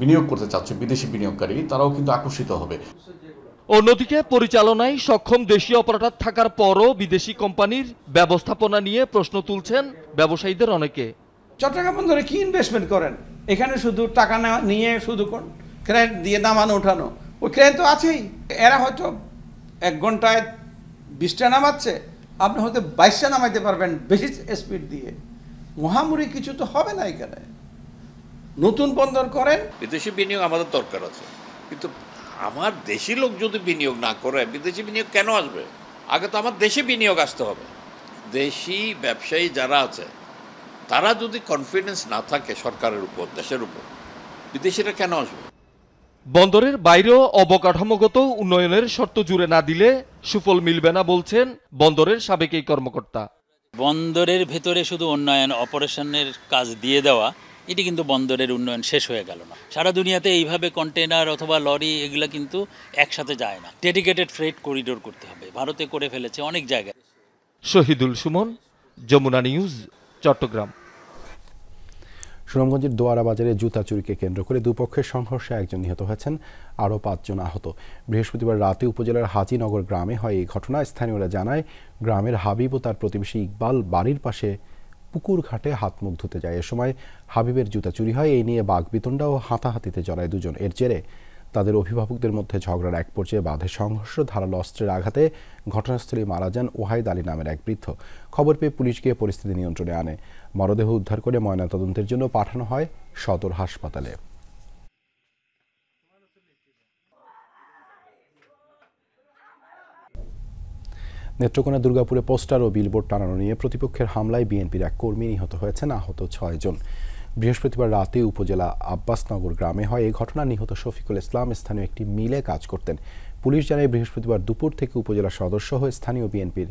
বিনিয়োগ করতে চাচ্ছে, বিদেশি বিনিয়োগকারী, তারাও কিন্তু আকর্ষিত হবে। অন্যদিকে পরিচালনায় সক্ষম দেশীয় অপারেটর থাকার পরও বিদেশি কোম্পানির ব্যবস্থাপনা নিয়ে প্রশ্ন তুলছেন ব্যবসায়ীদের অনেকে। চট্টগ্রাম বন্দরে কি ইনভেস্টমেন্ট করেন? এখানে শুধু টাকা নিয়ে শুধু ক্রেন দিয়ে নামানো ওঠানো, ওই ক্রেন তো আছেই। এরা হয়তো 1 ঘন্টায় 20টা নামাচ্ছে, আপনি হয়তো 22টা নামাইতে পারবেন বেশি স্পিড দিয়ে। মহামুরি কিছু তো হবে না এখানে। নতুন বন্দর করেন। বিদেশি বিনিয়োগ আমাদের দরকার আছে, কিন্তু আমার দেশি লোক যদি বিনিয়োগ না করে বিদেশি বিনিয়োগ কেন আসবে? আগে তো আমার দেশে বিনিয়োগ আসতে হবে। দেশি ব্যবসায়ী যারা আছে তারা যদি কনফিডেন্স না থাকে সরকারের উপর, দেশের উপর, বিদেশিরা কেন আসবে? বন্দরের বাইরেও অবকাঠামোগত উন্নয়নের শর্ত জুড়ে না দিলে সুফল মিলবে না বলছেন বন্দরের সাবেক এই কর্মকর্তা। বন্দরের ভেতরে শুধু উন্নয়ন অপারেশনের কাজ দিয়ে দেওয়া, এটি কিন্তু বন্দরের উন্নয়ন শেষ হয়ে গেল না। সারা দুনিয়াতে এইভাবে কন্টেনার অথবা লরি এগুলা কিন্তু একসাথে যায় না। ডেডিকেটেড ফ্রেট করিডোর করতে হবে। ভারতে করে ফেলেছে অনেক জায়গায়। শহীদুল সুমন, যমুনা নিউজ, চট্টগ্রাম। সুনামগঞ্জের দোয়ারা বাজারে জুতা চুরিকে কেন্দ্র করে দুপক্ষের সংঘর্ষে 1 জন নিহত হয়েছেন, আরও 5 জন আহত। বৃহস্পতিবার রাতে উপজেলার হাজিনগর গ্রামে হয় এই ঘটনা। স্থানীয়রা জানায়, গ্রামের হাবিব ও তার প্রতিবেশী ইকবাল বাড়ির পাশে পুকুর ঘাটে হাত মুখ ধুতে যায়। এ সময় হাবিবের জুতা চুরি হয়। এই নিয়ে বাগবিতণ্ডা ও হাতাহাতিতে জড়ায় 2 জন। এর জেরে তাদের অভিভাবকদের মধ্যে ঝগড়ার এক পর্যায়ে বাধে সংঘর্ষ। ধারালো অস্ত্রের আঘাতে ঘটনাস্থলে মারা যান ওয়াহিদ আলী নামের এক বৃদ্ধ। খবর পেয়ে পুলিশ গিয়ে পরিস্থিতি নিয়ন্ত্রণে আনে। মরদেহ উদ্ধার করে ময়নাতদন্তের জন্য পাঠানো হয় সদর হাসপাতালে। নেত্রকোনা দুর্গাপুরে পোস্টার ও বিলবোর্ড টানানো নিয়ে প্রতিপক্ষের হামলায় বিএনপির এক কর্মী নিহত হয়েছেন, আহত 6 জন। বৃহস্পতিবার রাতে উপজেলা আব্বাসনগর গ্রামে হয় এই ঘটনা। নিহত শফিকুল ইসলাম স্থানীয় একটি মিলে কাজ করতেন। পুলিশ জানায় বৃহস্পতিবার দুপুর থেকে উপজেলা সদস্য হয়ে স্থানীয় বিএনপির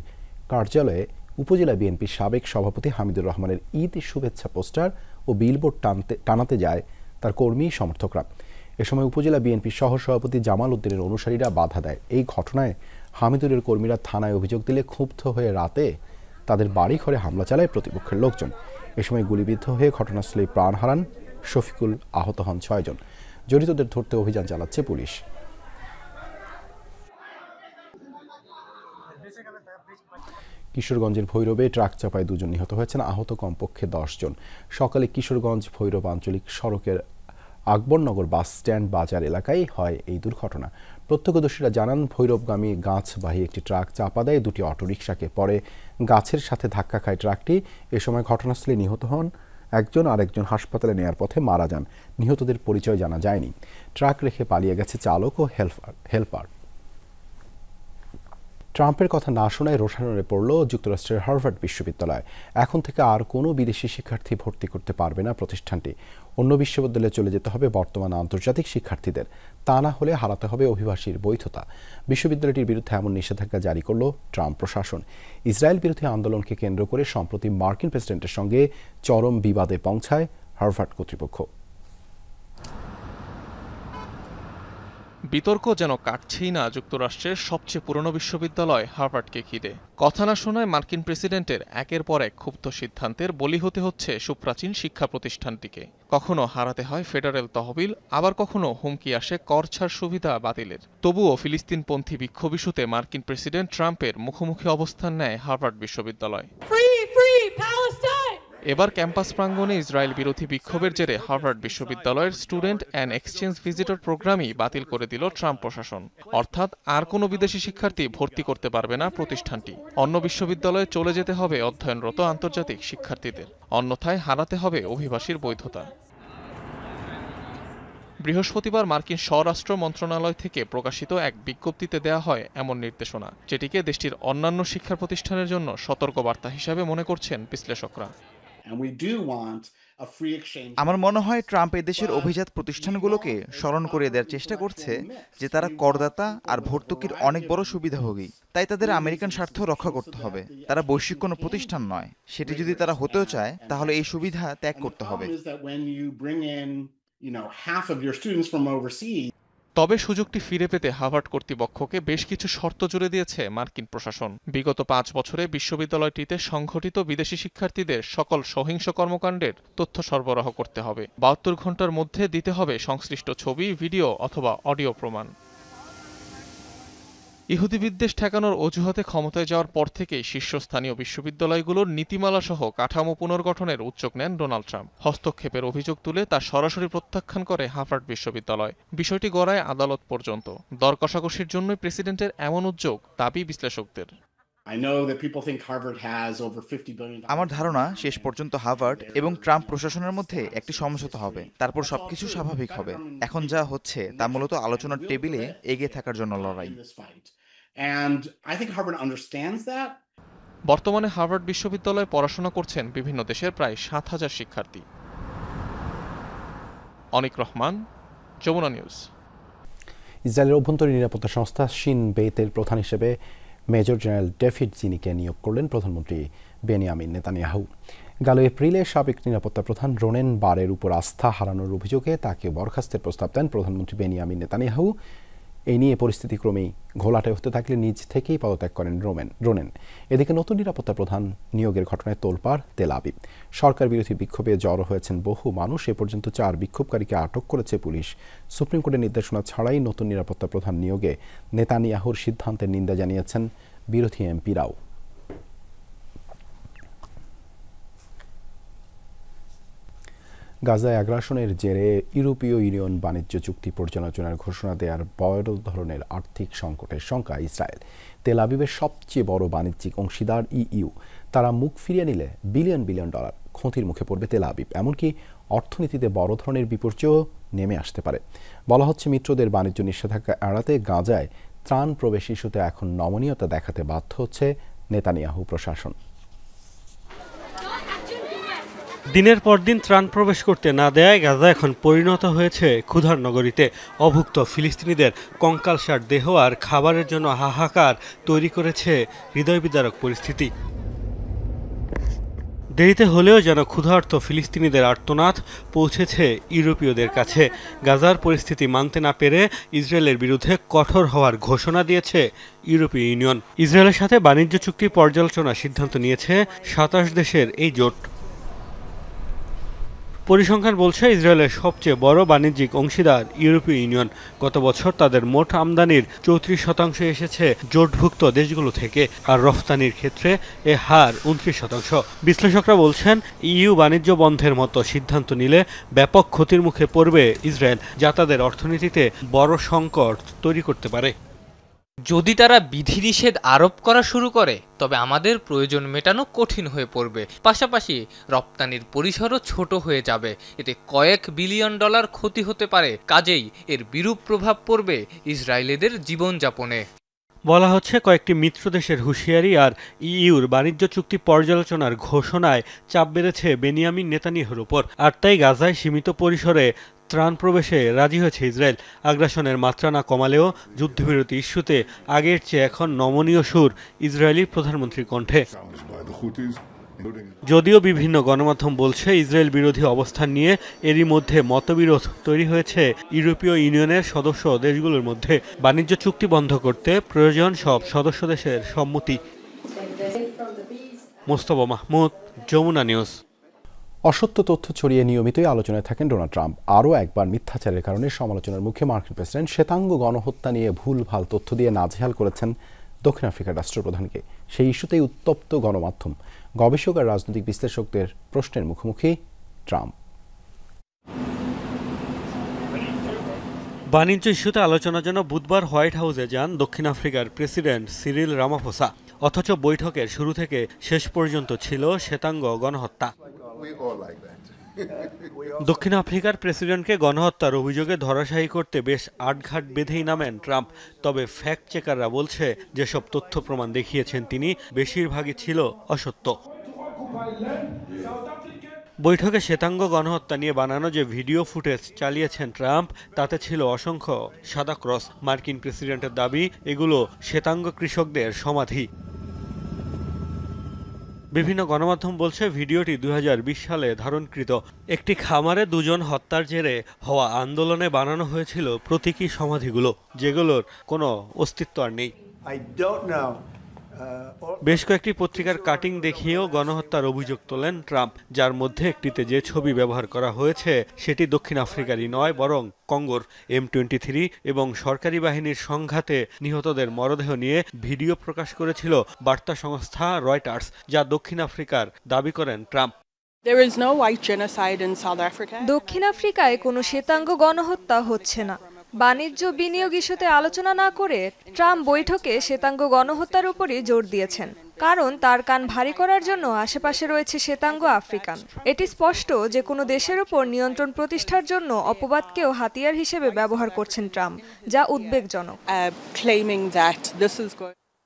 কার্যালয়ে উপজেলা বিএনপির সাবেক সভাপতি হামিদুর রহমানের ঈদ শুভেচ্ছা পোস্টার ও বিলবোর্ড টানাতে যায় তার কর্মী সমর্থকরা। এ সময় উপজেলা বিএনপির সহ সভাপতি জামাল উদ্দিনের অনুসারীরা বাধা দেয়। এই ঘটনায় হামিদুরের কর্মীরা থানায় অভিযোগ দিলে ক্ষুব্ধ হয়ে রাতে তাদের বাড়ি ঘরে হামলা চালায় প্রতিপক্ষের লোকজন। এ সময় গুলিবিদ্ধ হয়ে ঘটনাস্থলে প্রাণ হারান শফিকুল, আহত হন 6 জন। জড়িতদের ধরতে অভিযান চালাচ্ছে পুলিশ। কিশোরগঞ্জের ভৈরবে ট্রাক চাপায় 2 জন নিহত হয়েছেন, আহত কমপক্ষে 10 জন। সকালে কিশোরগঞ্জ ভৈরব আঞ্চলিক সড়কের আকবরনগর বাস স্ট্যান্ড বাজার এলাকায় হয় এই দুর্ঘটনা। প্রত্যক্ষদর্শীরা জানান, ভৈরবগামী গাছবাহী একটি ট্রাক চাপা দেয় 2টি অটোরিকশাকে। পরে গাছের সাথে ধাক্কা খায় ট্রাকটি। এ সময় ঘটনাস্থলে নিহত হন একজন, আর একজন হাসপাতালে নেয়ার পথে মারা যান। নিহতদের পরিচয় জানা যায়নি। ট্রাক রেখে পালিয়ে গেছে চালক ও হেলপার। ট্রাম্পের কথা না শোনায় রোষানলে পড়ল যুক্তরাষ্ট্রের হার্ভার্ড বিশ্ববিদ্যালয়। এখন থেকে আর কোনো বিদেশি শিক্ষার্থী ভর্তি করতে পারবে না প্রতিষ্ঠানটি। অন্য বিশ্ববিদ্যালয়ে চলে যেতে হবে বর্তমান আন্তর্জাতিক শিক্ষার্থীদের। তা না হলে হারাতে হবে অভিবাসীর বৈধতা। বিশ্ববিদ্যালয়টির বিরুদ্ধে এমন নিষেধাজ্ঞা জারি করল ট্রাম্প প্রশাসন। ইসরায়েল বিরোধী আন্দোলনকে কেন্দ্র করে সম্প্রতি মার্কিন প্রেসিডেন্টের সঙ্গে চরম বিবাদে পৌঁছায় হার্ভার্ড কর্তৃপক্ষ। বিতর্ক যেন কাটছেই না যুক্তরাষ্ট্রের সবচেয়ে পুরনো বিশ্ববিদ্যালয় হার্ভার্ডকে ঘিরে। কথা না শোনায় মার্কিন প্রেসিডেন্টের একের পর এক ক্ষুব্ধ সিদ্ধান্তের বলি হতে হচ্ছে সুপ্রাচীন শিক্ষা প্রতিষ্ঠানটিকে। কখনো হারাতে হয় ফেডারেল তহবিল, আবার কখনো হুমকি আসে কর ছাড় সুবিধা বাতিলের। তবুও ফিলিস্তিনপন্থী বিক্ষোভ ইস্যুতে মার্কিন প্রেসিডেন্ট ট্রাম্পের মুখোমুখি অবস্থান নেয় হার্ভার্ড বিশ্ববিদ্যালয়। এবার ক্যাম্পাস প্রাঙ্গণে ইসরায়েল বিরোধী বিক্ষোভের জেরে হার্ভার্ড বিশ্ববিদ্যালয়ের স্টুডেন্ট অ্যান্ড এক্সচেঞ্জ ভিজিটর প্রোগ্রামই বাতিল করে দিল ট্রাম্প প্রশাসন। অর্থাৎ আর কোনো বিদেশি শিক্ষার্থী ভর্তি করতে পারবে না প্রতিষ্ঠানটি। অন্য বিশ্ববিদ্যালয়ে চলে যেতে হবে অধ্যয়নরত আন্তর্জাতিক শিক্ষার্থীদের, অন্যথায় হারাতে হবে অভিবাসীর বৈধতা। বৃহস্পতিবার মার্কিন স্বরাষ্ট্র মন্ত্রণালয় থেকে প্রকাশিত এক বিজ্ঞপ্তিতে দেয়া হয় এমন নির্দেশনা, যেটিকে দেশটির অন্যান্য শিক্ষা প্রতিষ্ঠানের জন্য সতর্কবার্তা হিসাবে মনে করছেন বিশ্লেষকরা। আমার মনে হয় ট্রাম্প এদেশের অভিজাত প্রতিষ্ঠানগুলোকে স্মরণ করিয়ে দেওয়ার চেষ্টা করছে যে তারা করদাতা আর ভর্তুকির অনেক বড় সুবিধাভোগী। তাই তাদের আমেরিকান স্বার্থ রক্ষা করতে হবে। তারা বৈশ্বিক কোনো প্রতিষ্ঠান নয়। সেটি যদি তারা হতেও চায় তাহলে এই সুবিধা ত্যাগ করতে হবে। তবে সুযোগটি ফিরে পেতে হার্ভার্ড কর্তৃপক্ষকে বেশ কিছু শর্ত জুড়ে দিয়েছে মার্কিন প্রশাসন। বিগত 5 বছরে বিশ্ববিদ্যালয়টিতে সংঘটিত বিদেশি শিক্ষার্থীদের সকল সহিংস কর্মকাণ্ডের তথ্য সরবরাহ করতে হবে। 72 ঘন্টার মধ্যে দিতে হবে সংশ্লিষ্ট ছবি, ভিডিও অথবা অডিও প্রমাণ। ইহুদি বিদ্বেষ ঠেকানোর অজুহাতে ক্ষমতায় যাওয়ার পর থেকেই শীর্ষস্থানীয় বিশ্ববিদ্যালয়গুলোর নীতিমালা সহ কাঠামো পুনর্গঠনের উদ্যোগ নেন ডোনাল্ড ট্রাম্প। হস্তক্ষেপের অভিযোগ তুলে তা সরাসরি প্রত্যাখ্যান করে হার্ভার্ড বিশ্ববিদ্যালয়। বিষয়টি গড়ায় আদালত পর্যন্ত। দর কষাকষির জন্যই প্রেসিডেন্টের এমন উদ্যোগ, দাবি বিশ্লেষকদের। আমার ধারণা শেষ পর্যন্ত হার্ভার্ড এবং ট্রাম্প প্রশাসনের মধ্যে একটি সমঝোতা হবে, তারপর সবকিছু স্বাভাবিক হবে। এখন যা হচ্ছে তা মূলত আলোচনার টেবিলে এগিয়ে থাকার জন্য লড়াই। বর্তমানে হার্ভার্ড বিশ্ববিদ্যালয়ে পড়াশোনা করছেন বিভিন্ন দেশের প্রায় 7,000 শিক্ষার্থী। অনিক রহমান, যমুনা নিউজ। ইসরায়েলের অভ্যন্তরীণ নিরাপত্তা সংস্থা শিন বেতের প্রধান হিসেবে মেজর জেনারেল ডেভিড জিনিকে নিয়োগ করলেন প্রধানমন্ত্রী বেনিয়ামিন নেতানিয়াহু। গেল এপ্রিলে সাবেক নিরাপত্তা প্রধান রোনেন বারের উপর আস্থা হারানোর অভিযোগে তাকে বরখাস্তের প্রস্তাব দেন প্রধানমন্ত্রী বেনিয়ামিন নেতানিয়াহু। এই নিয়ে পরিস্থিতি ক্রমেই ঘোলাটে হতে থাকলে নিজ থেকেই পদত্যাগ করেন রোনেন। এদিকে নতুন নিরাপত্তা প্রধান নিয়োগের ঘটনায় তোলপাড় তেল আবিব। সরকার বিরোধী বিক্ষোভে জড়ো হয়েছেন বহু মানুষ। এ পর্যন্ত 4 বিক্ষোভকারীকে আটক করেছে পুলিশ। সুপ্রিম কোর্টের নির্দেশনা ছাড়াই নতুন নিরাপত্তা প্রধান নিয়োগে নেতানিয়াহুর সিদ্ধান্তের নিন্দা জানিয়েছেন বিরোধী এমপিরাও। গাজায় আগ্রাসনের জেরে ইউরোপীয় ইউনিয়ন বাণিজ্য চুক্তি পর্যালোচনার ঘোষণা দেওয়ার বড় ধরনের আর্থিক সংকটের শঙ্কা ইসরায়েল। তেল আবিবের সবচেয়ে বড় বাণিজ্যিক অংশীদার ইইউ, তারা মুখ ফিরিয়ে নিলে বিলিয়ন বিলিয়ন ডলার ক্ষতির মুখে পড়বে তেল আবিব। এমনকি অর্থনীতিতে বড় ধরনের বিপর্যয় নেমে আসতে পারে। বলা হচ্ছে মিত্রদের বাণিজ্য নিষেধাজ্ঞা এড়াতে গাজায় ত্রাণ প্রবেশ ইস্যুতে এখন নমনীয়তা দেখাতে বাধ্য হচ্ছে নেতানিয়াহু প্রশাসন। দিনের পর দিন ত্রাণ প্রবেশ করতে না দেয়ায় গাজা এখন পরিণত হয়েছে ক্ষুধার নগরীতে। অভুক্ত ফিলিস্তিনিদের কঙ্কালসার দেহ আর খাবারের জন্য হাহাকার তৈরি করেছে হৃদয়বিদারক পরিস্থিতি। দেরিতে হলেও যেন ক্ষুধার্ত ফিলিস্তিনিদের আর্তনাদ পৌঁছেছে ইউরোপীয়দের কাছে। গাজার পরিস্থিতি মানতে না পেরে ইসরায়েলের বিরুদ্ধে কঠোর হওয়ার ঘোষণা দিয়েছে ইউরোপীয় ইউনিয়ন। ইসরায়েলের সাথে বাণিজ্য চুক্তি পর্যালোচনার সিদ্ধান্ত নিয়েছে ২৭ দেশের এই জোট। পরিসংখ্যান বলছে ইসরায়েলের সবচেয়ে বড় বাণিজ্যিক অংশীদার ইউরোপীয় ইউনিয়ন। গত বছর তাদের মোট আমদানির ৩৪% এসেছে জোটভুক্ত দেশগুলো থেকে, আর রফতানির ক্ষেত্রে এ হার ২৯%। বিশ্লেষকরা বলছেন ইইউ বাণিজ্য বন্ধের মতো সিদ্ধান্ত নিলে ব্যাপক ক্ষতির মুখে পড়বে ইসরায়েল, যা তাদের অর্থনীতিতে বড় সংকট তৈরি করতে পারে। যদি তারা বিধিনিষেধ আরোপ করা শুরু করে তবে আমাদের প্রয়োজন মেটানো কঠিন হয়ে পড়বে। পাশাপাশি রপ্তানির পরিসরও ছোট হয়ে যাবে। এতে কয়েক বিলিয়ন ডলার ক্ষতি হতে পারে। কাজেই এর বিরূপ প্রভাব পড়বে ইসরায়েলিদের জীবনযাপনে। বলা হচ্ছে কয়েকটি মিত্র দেশের হুঁশিয়ারি আর ইইউর বাণিজ্য চুক্তি পর্যালোচনার ঘোষণায় চাপ বেড়েছে বেনিয়ামিন নেতানিয়াহুর উপর। আর তাই গাজায় সীমিত পরিসরে ত্রাণ প্রবেশে রাজি হয়েছে ইসরায়েল। আগ্রাসনের মাত্রা না কমালেও যুদ্ধবিরতি ইস্যুতে আগের চেয়ে এখন নমনীয় সুর ইসরায়েলি প্রধানমন্ত্রীর কণ্ঠে। যদিও বিভিন্ন গণমাধ্যম বলছে ইসরায়েল বিরোধী অবস্থান নিয়ে এরই মধ্যে মতবিরোধ তৈরি হয়েছে ইউরোপীয় ইউনিয়নের সদস্য দেশগুলোর মধ্যে। বাণিজ্য চুক্তি বন্ধ করতে প্রয়োজন সব সদস্য দেশের সম্মতি। মোস্তফা মাহমুদ, যমুনা নিউজ। অসত্য তথ্য ছড়িয়ে নিয়মিতই আলোচনায় থাকেন ডোনাল্ড ট্রাম্প। আরও একবার মিথ্যাচারের কারণে সমালোচনার মুখে মার্কিন প্রেসিডেন্ট শ্বেতাঙ্গ গণহত্যা নিয়ে ভুলভাল তথ্য দিয়ে নাজেহাল করেছেন দক্ষিণ আফ্রিকার রাষ্ট্রপ্রধানকে। সেই ইস্যুতেই উত্তপ্ত গণমাধ্যম, গবেষক আর রাজনৈতিক বিশ্লেষকদের প্রশ্নের মুখোমুখি ট্রাম্প। বাণিজ্য ইস্যুতে আলোচনার জন্য বুধবার হোয়াইট হাউসে যান দক্ষিণ আফ্রিকার প্রেসিডেন্ট সিরিল রামাফোসা। অথচ বৈঠকের শুরু থেকে শেষ পর্যন্ত ছিল শ্বেতাঙ্গ গণহত্যা। দক্ষিণ আফ্রিকার প্রেসিডেন্টকে গণহত্যার অভিযোগে ধরাশায়ী করতে বেশ আটঘাট বেঁধেই নামেন ট্রাম্প। তবে ফ্যাক্ট চেকাররা বলছে যেসব তথ্য প্রমাণ দেখিয়েছেন তিনি বেশিরভাগই ছিল অসত্য। বৈঠকে শ্বেতাঙ্গ গণহত্যা নিয়ে বানানো যে ভিডিও ফুটেজ চালিয়েছেন ট্রাম্প, তাতে ছিল অসংখ্য সাদা ক্রস। মার্কিন প্রেসিডেন্টের দাবি এগুলো শ্বেতাঙ্গ কৃষকদের সমাধি। বিভিন্ন গণমাধ্যম বলছে ভিডিওটি 2020 সালে ধারণকৃত। একটি খামারে দুজন হত্যার জেরে হওয়া আন্দোলনে বানানো হয়েছিল প্রতীকী সমাধিগুলো, যেগুলোর কোনো অস্তিত্ব আর নেই। বেশ কয়েকটি পত্রিকার কাটিং দেখিয়েও গণহত্যার অভিযোগ তোলেন ট্রাম্প, যার মধ্যে একটিতে যে ছবি ব্যবহার করা হয়েছে সেটি দক্ষিণ আফ্রিকারই নয়, বরং কঙ্গোর M23 এবং সরকারি বাহিনীর সংঘাতে নিহতদের মরদেহ নিয়ে ভিডিও প্রকাশ করেছিল বার্তা সংস্থা রয়টার্স, যা দক্ষিণ আফ্রিকার দাবি করেন ট্রাম্প। দক্ষিণ আফ্রিকায় কোনো শ্বেতাঙ্গ গণহত্যা হচ্ছে না। বাণিজ্য বিনিয়োগ ইস্যুতে আলোচনা না করে ট্রাম্প বৈঠকে শ্বেতাঙ্গ গণহত্যার উপরই জোর দিয়েছেন, কারণ তার কান ভারী করার জন্য আশেপাশে রয়েছে শ্বেতাঙ্গ আফ্রিকান। এটি স্পষ্ট যে কোনো দেশের উপর নিয়ন্ত্রণ প্রতিষ্ঠার জন্য অপবাদকেও হাতিয়ার হিসেবে ব্যবহার করছেন ট্রাম্প, যা উদ্বেগজনক।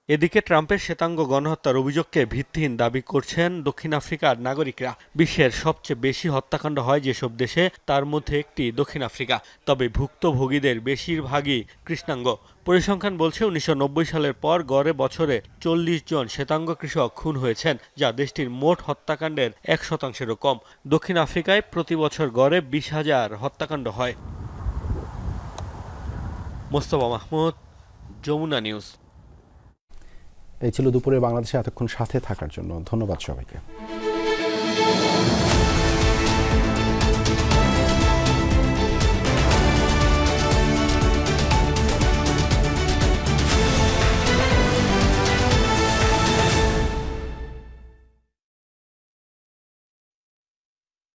এদিকে ট্রাম্পের শ্বেতাঙ্গ গণহত্যার অভিযোগকে ভিত্তিহীন দাবি করছেন দক্ষিণ আফ্রিকার নাগরিকরা। বিশ্বের সবচেয়ে বেশি হত্যাকাণ্ড হয় যেসব দেশে, তার মধ্যে একটি দক্ষিণ আফ্রিকা। তবে ভুক্তভোগীদের বেশিরভাগই কৃষ্ণাঙ্গ। পরিসংখ্যান বলছে 1990 সালের পর গড়ে বছরে 40 জন শ্বেতাঙ্গ কৃষক খুন হয়েছেন, যা দেশটির মোট হত্যাকাণ্ডের 1%-এরও কম। দক্ষিণ আফ্রিকায় প্রতি বছর গড়ে 20,000 হত্যাকাণ্ড হয়। মোস্তফা মাহমুদ, যমুনা নিউজ। এই ছিল দুপুরে বাংলাদেশে এতক্ষণ সাথে থাকার জন্য ধন্যবাদ সবাইকে।